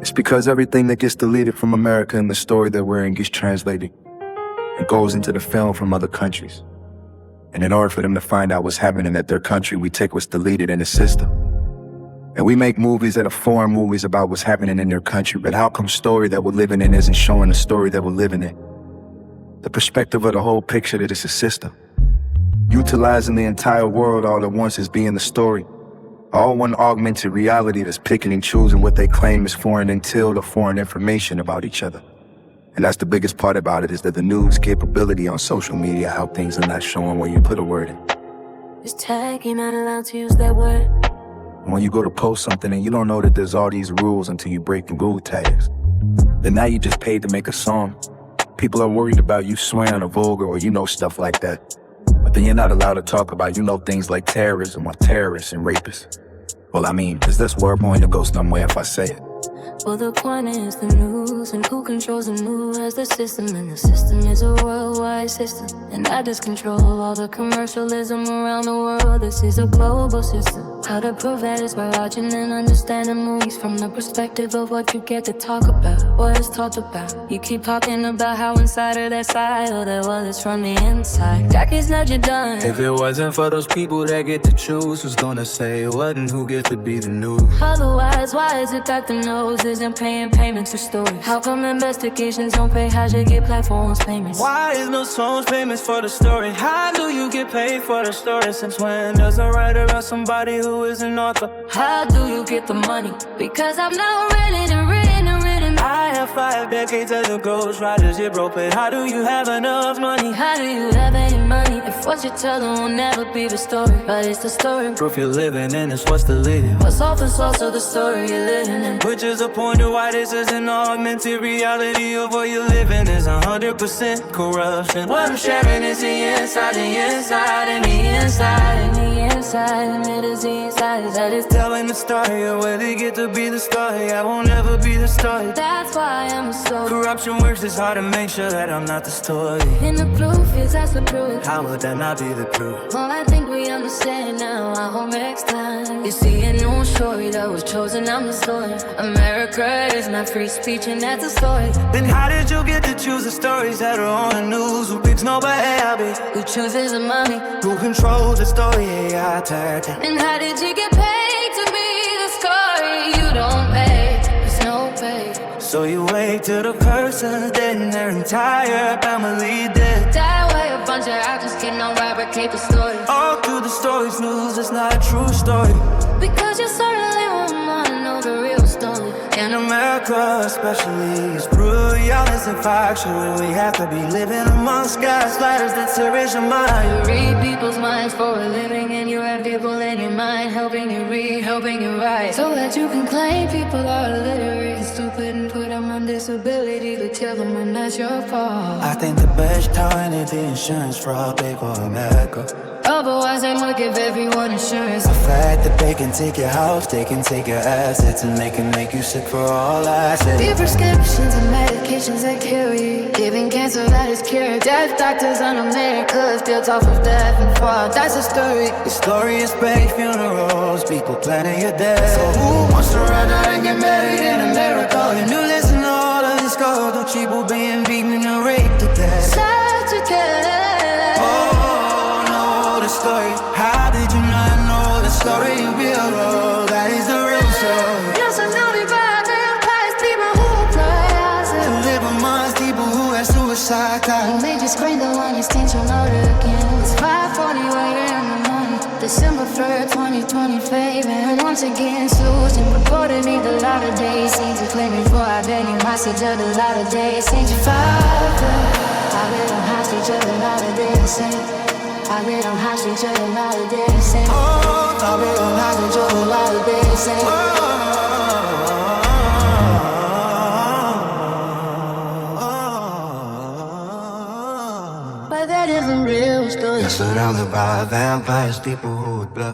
It's because everything that gets deleted from America in the story that we're in gets translated. It goes into the film from other countries. And in order for them to find out what's happening at their country, we take what's deleted in the system. And we make movies that are foreign movies about what's happening in their country, but how come story that we're living in isn't showing the story that we're living in? The perspective of the whole picture that it's a system. Utilizing the entire world all at once as being the story. All one augmented reality that's picking and choosing what they claim is foreign until or foreign information about each other. And that's the biggest part about it, is that the news capability on social media, how things are not showing where you put a word in. It's tacky, not allowed to use that word. When you go to post something and you don't know that there's all these rules until you break the rule tags, then now you just paid to make a song. People are worried about you swearing or vulgar or stuff like that. But then you're not allowed to talk about things like terrorism or terrorists and rapists. Well, is this word going to go somewhere if I say it? Well, the point is the news, and who controls the news as the system, and the system is a worldwide system, and that does control all the commercialism around the world. This is a global system. How to prove that is by watching and understanding movies from the perspective of what you get to talk about, what is talked about. You keep talking about how inside of that side, oh, that well, it's from the inside. Jackie's not your done. If it wasn't for those people that get to choose who's gonna say what and who gets to be the news? Otherwise, why is it that the nose isn't paying payments for stories? How come investigations don't pay? How you get platforms payments? Why is no songs payments for the story? How do you get paid for the story? Since when does a writer about somebody who is an author? How do you get the money? Because I've now written and written and written. I have 5 decades as a ghostwriter, zero broke. How do you have enough money? How do you have any money if what you tell them will never be the story, but it's the story? Proof you're living in is what's deleted. What's off the source of the story you're living in? Which is a point of why this is an augmented reality of what you're living is 100% corruption. What I'm sharing is the inside, the inside, and the inside, and the inside, and it is the inside that is telling the story of where they get to be the story. I won't ever be the story. That's why I'm a story. Corruption works, it's hard to make sure that I'm not the story. And the proof is that's the proof. How would that not be the proof? Well, I think we understand now. I hope next time you see a new story that was chosen, I'm the story. America is not free speech, and that's a story. Then how did you get to choose the stories that are on the news? Who picks no habit? Who chooses the money? Who controls the story? AI tag. And how did you get paid to be the story? You don't pay, there's no pay. So you wait till the person's dead and their entire family dead. That way a bunch of actors can fabricate the story. All through the story's news, it's not a true story. Because you certainly won't wanna know the real story. In America especially, it's brutally honest and factual. We have to be living amongst gaslighters that erase your mind. You read people's minds for a living, and you have people in your mind helping you read, helping you write, so that you can claim people are illiterate and stupid and put them on disability, to tell them when that's your fault. I think the best time is the insurance fraud big for America. Otherwise they might give everyone insurance. The fact that they can take your house, they can take your assets, and they can make you sick for all assets. Be prescriptions and medications that kill you, giving cancer that is cured. Death doctors on America is built off of death and fraud. That's a story. The story is paid funerals, people planning your death. So who wants to run out and get married in America? And you listen to all of these girls, no people being beaten and raped to death. Sad to death. Oh, no, the story. How did you not know the story in real world? That is the real story. You surrounded by vampires, people who play acid. To live amongst people who have suicide thoughts. They just screamed the one extinction mode again. It's 5:40 later in the morning, December 3rd, 2020 fame. And once again, Susan reportedly the latter days seems to claiming for identity hostage of the latter days. Saint your father, I read on hostage of the latter days. I read on hostage of the latter days. Oh, I read on hostage of the latter days. But that isn't real story. You're surrounded by vampires, people who would bluff.